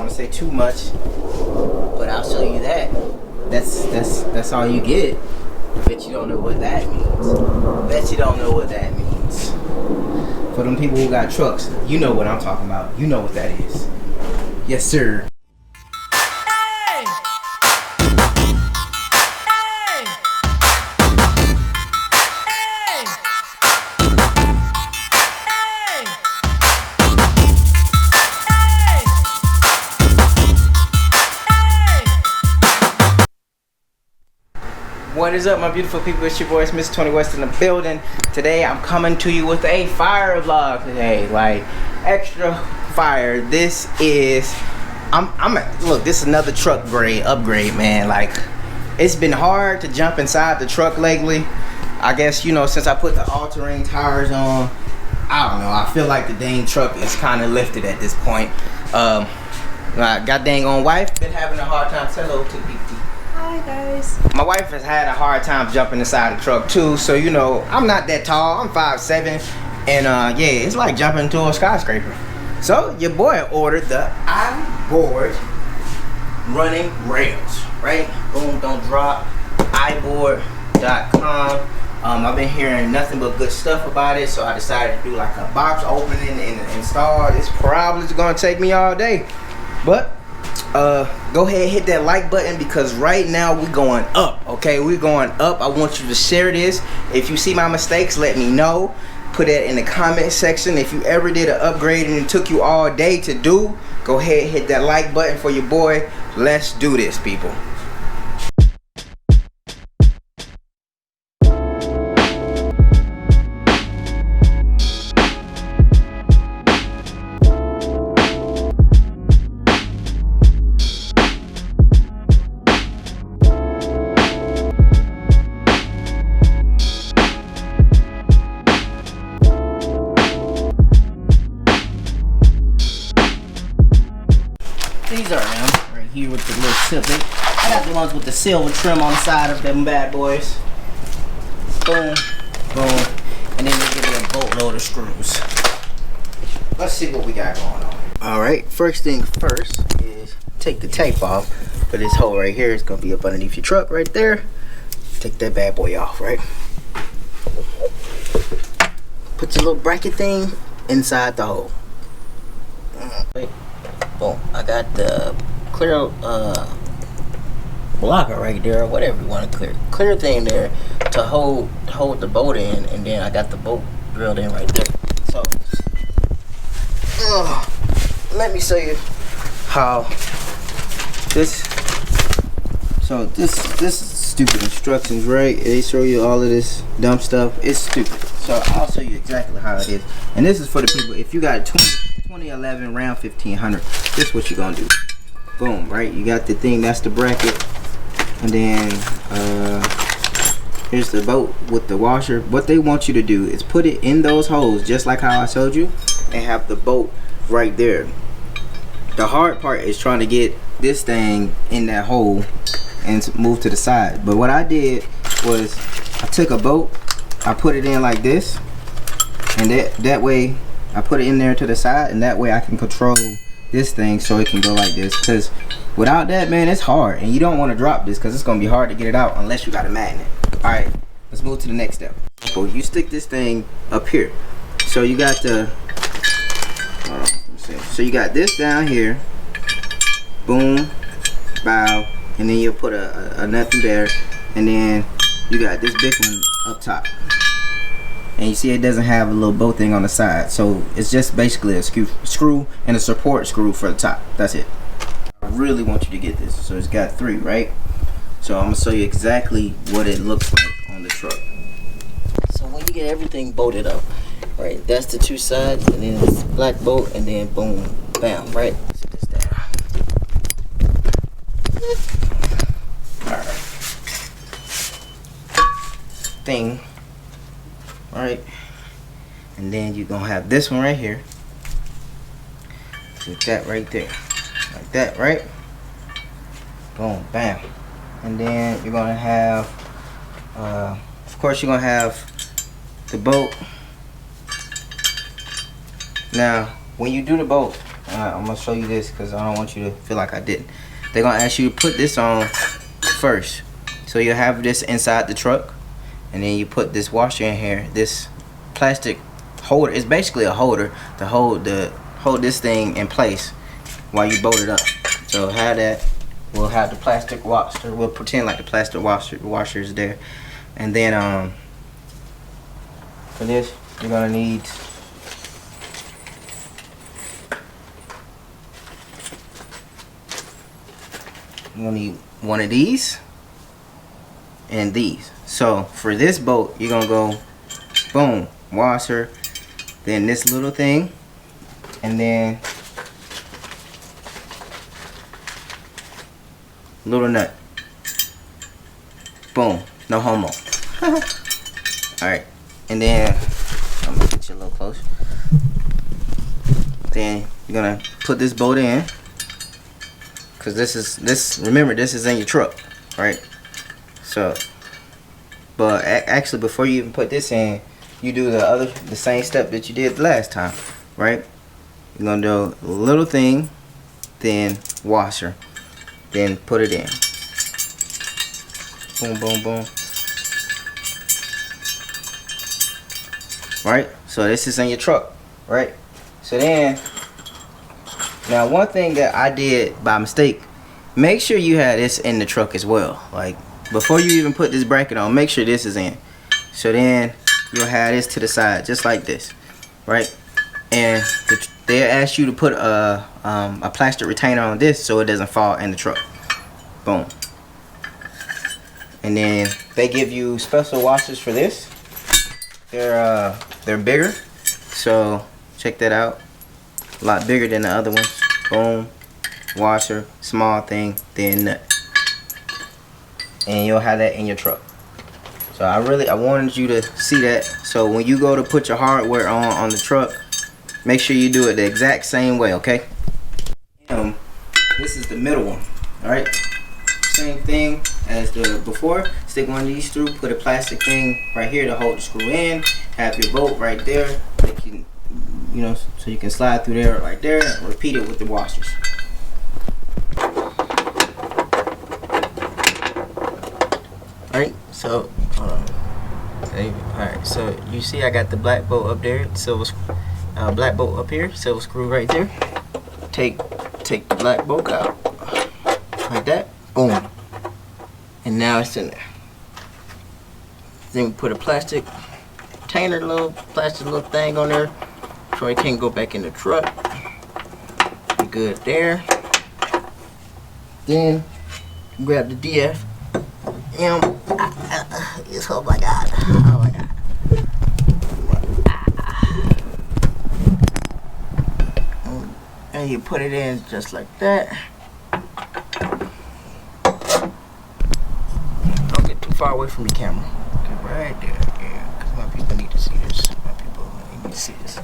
want to say too much, but I'll show you that. That's all you get. Bet you don't know what that means. Bet you don't know what that means. For them people who got trucks, you know what I'm talking about. You know what that is. Yes, sir. What is up, my beautiful people? It's your boy, it's Mr. 20 West in the building. Today I'm coming to you with a fire vlog today, like extra fire. This is look, this is another truck upgrade, man. Like, it's been hard to jump inside the truck lately. I guess, you know, since I put the all-terrain tires on, I don't know, I feel like the dang truck is kind of lifted at this point. My god dang on wife been having a hard time. Say hello to people. Hi guys. My wife has had a hard time jumping inside the truck too, so you know, I'm not that tall, I'm 5'7", and yeah, it's like jumping into a skyscraper. So your boy ordered the Iboard running rails, right? Boom, don't drop, Iboard.com. I've been hearing nothing but good stuff about it, so I decided to do like a box opening and install. It's probably gonna take me all day, but go ahead, hit that like button, because right now we're going up. Okay, we're going up. I want you to share this. If you see my mistakes, let me know. Put that in the comment section. If you ever did an upgrade and it took you all day to do, go ahead, hit that like button for your boy. Let's do this, people. These are them right here with the little silver. I got the ones with the silver trim on the side of them bad boys. Boom, boom, and then they give me a boatload of screws. Let's see what we got going on. All right, first thing first is take the tape off for this hole right here. It's gonna be up underneath your truck right there. Take that bad boy off, right? Put your little bracket thing inside the hole. Boom, I got the clear blocker right there, whatever you want to clear thing there to hold the bolt in, and then I got the bolt drilled in right there. So let me show you how this. So this is stupid instructions, right? They show you all of this dumb stuff. It's stupid. So I'll show you exactly how it is. And this is for the people, if you got a 2011 Ram 1500, this is what you're gonna do. Boom, right? You got the thing, that's the bracket, and then here's the bolt with the washer. What they want you to do is put it in those holes, just like how I showed you, and have the bolt right there. The hard part is trying to get this thing in that hole and move to the side. But what I did was I took a bolt, I put it in like this, and that way I put it in there to the side, and that way I can control this thing so it can go like this. Because without that, man, it's hard, and you don't want to drop this because it's going to be hard to get it out unless you got a magnet. Alright, let's move to the next step. So you stick this thing up here. So you got the, hold on, let me see. So you got this down here, boom, bow, and then you'll put a nothing there, and then you got this big one up top. And you see it doesn't have a little bow thing on the side, so it's just basically a screw and a support screw for the top. That's it. I really want you to get this. So it's got 3, right? So I'm gonna show you exactly what it looks like on the truck. So when you get everything bolted up, right, that's the 2 sides, and then it's black bolt, and then boom, bam, right? Sit this down. Alright. Thing. Alright, and then you're gonna have this one right here, like that right there, like that, right? Boom, bam. And then you're gonna have of course you're gonna have the bolt. Now when you do the bolt, I'm gonna show you this because I don't want you to feel like I didn't. They're gonna ask you to put this on first. So you have this inside the truck, and then you put this washer in here. This plastic holder, it's basically a holder to hold this thing in place while you bolt it up. So have that. We'll have the plastic washer. We'll pretend like the plastic washer is there, and then for this you're gonna need one of these and these. So for this bolt, you're gonna go boom, washer, then this little thing, and then little nut. Boom, no homo. Alright, and then I'm gonna get you a little close. Then you're gonna put this bolt in, because remember, this is in your truck, right? So, but actually before you even put this in, you do the same step that you did the last time, right? You're gonna do a little thing, then washer, then put it in. Boom, boom, boom. Right? So this is in your truck, right? So then, now one thing that I did by mistake, make sure you have this in the truck as well. Like, before you even put this bracket on, make sure this is in. So then you'll have this to the side, just like this, right? And they'll ask you to put a plastic retainer on this so it doesn't fall in the truck. Boom. And then they give you special washers for this. They're bigger, so check that out. A lot bigger than the other ones. Boom, washer, small thing, then nut, and you'll have that in your truck. So I wanted you to see that. So when you go to put your hardware on the truck, make sure you do it the exact same way, okay? This is the middle one. All right, same thing as the before. Stick one of these through, put a plastic thing right here to hold the screw in, have your bolt right there, so you can slide through there right there, and repeat it with the washers. Alright, so alright, so you see I got the black bolt up there, silver black bolt up here, silver screw right there. Take the black bolt out like that, boom, and now it's in there. Then we put a plastic retainer, little thing on there so it can't go back in the truck. Be good there. Then grab the DF. Oh my god. Oh my god. And you put it in just like that. Don't get too far away from the camera. Okay, right there. Yeah, because my people need to see this. My people need to see this.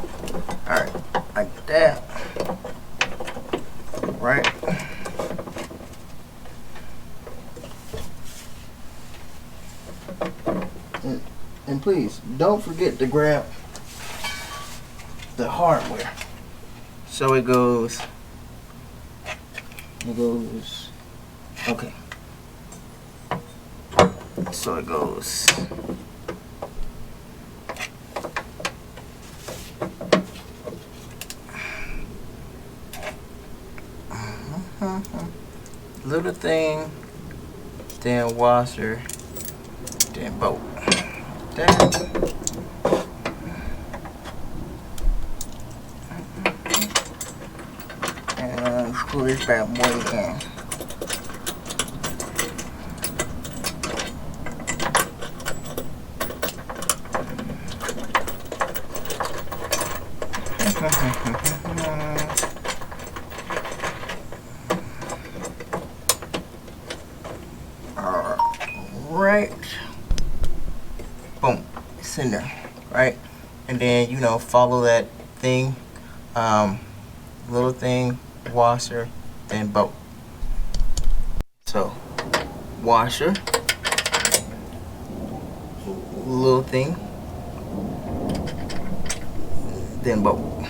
Alright, like that. Right. And please don't forget to grab the hardware. So it goes okay. So it goes little thing, then washer, then bolt. That. And screw this bad boy in. Right. Boom. It's in there. Right. And then, follow that thing. Little thing, washer, then bolt. So, washer, little thing, then bolt.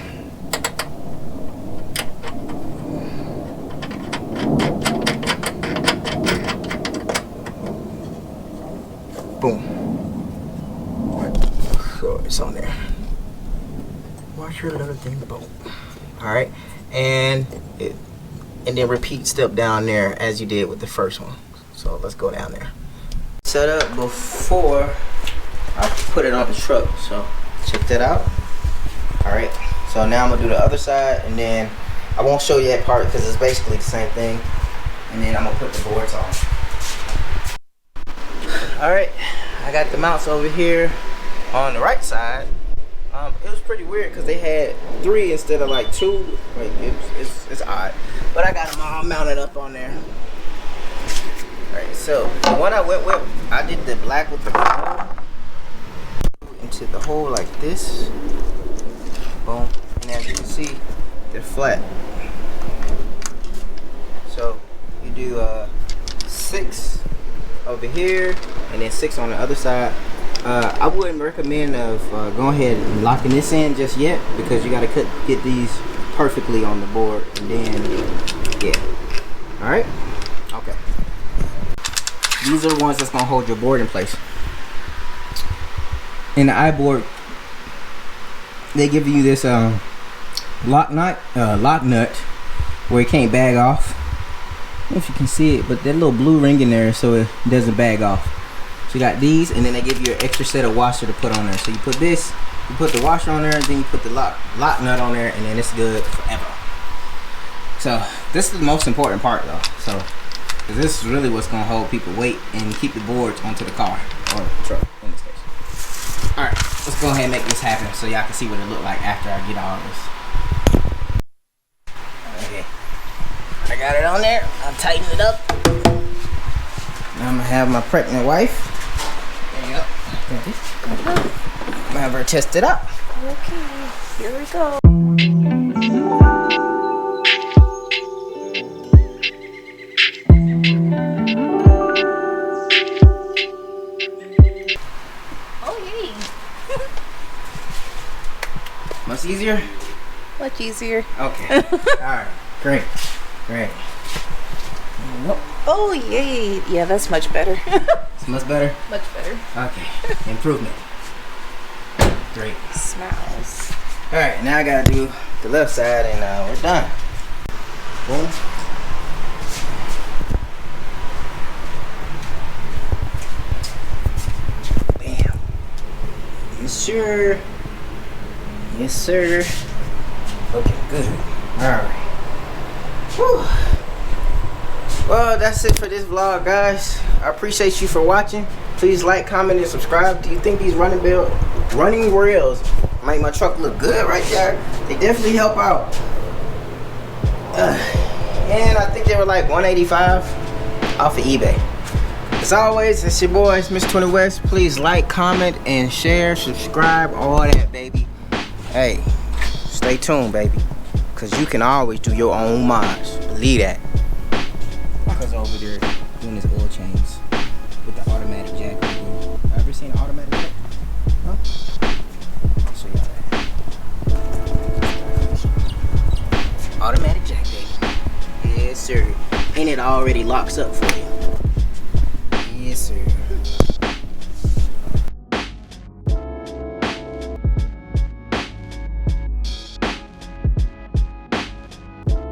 your little thing bolt. All right, and then repeat step down there as you did with the first one. So let's go down there. Set up before I put it on the truck. So check that out. All right. So now I'm gonna do the other side, and then I won't show you that part because it's basically the same thing. And then I'm gonna put the boards on. All right, I got the mounts over here on the right side. It was pretty weird because they had 3 instead of like 2. Like it's odd, but I got them all mounted up on there. All right, so the one I went with, I did the black with the hole into the hole like this. Boom, and as you can see, they're flat. So you do 6 over here and then 6 on the other side. I wouldn't recommend going ahead and locking this in just yet because you got to get these perfectly on the board, and then yeah. All right, okay. These are the ones that's gonna hold your board in place. In the Iboard, they give you this lock nut where it can't bag off. I don't know if you can see it, but that little blue ring in there so it doesn't bag off. So you got these, and then they give you an extra set of washer to put on there. So you put this, you put the washer on there, and then you put the lock nut on there, and then it's good forever. So this is the most important part though. So because this is really what's gonna hold people weight and keep the boards onto the car or the truck in this case. All right, let's go ahead and make this happen so y'all can see what it look like after I get all this. Okay, I got it on there. I'll tighten it up. Now I'm gonna have my pregnant wife. There you go. I'm gonna have her test it out. Okay, here we go. Oh, yay. Much easier? Much easier. Okay. Alright. Great. Nope. Oh, yay. Yeah, that's much better. It's much better? Much better. Okay. Improvement. Great. Smells. Alright, now I gotta do the left side, and we're done. Boom. Bam. Yes, sir. Yes, sir. Okay, good. Alright. Whew. Well, that's it for this vlog, guys. I appreciate you for watching. Please like, comment, and subscribe. Do you think these running rails make my truck look good right there? They definitely help out. And I think they were like $185 off of eBay. As always, it's your boys, Mr. 20 West. Please like, comment, and share, subscribe, all that, baby. Hey, stay tuned, baby, because you can always do your own mods. Believe that. Because over there doing his oil change with the automatic jack. Have ever seen an automatic jack? Huh? I'll show y'all that. Automatic jack, baby. Yes, sir. And it already locks up for you. Yes, sir.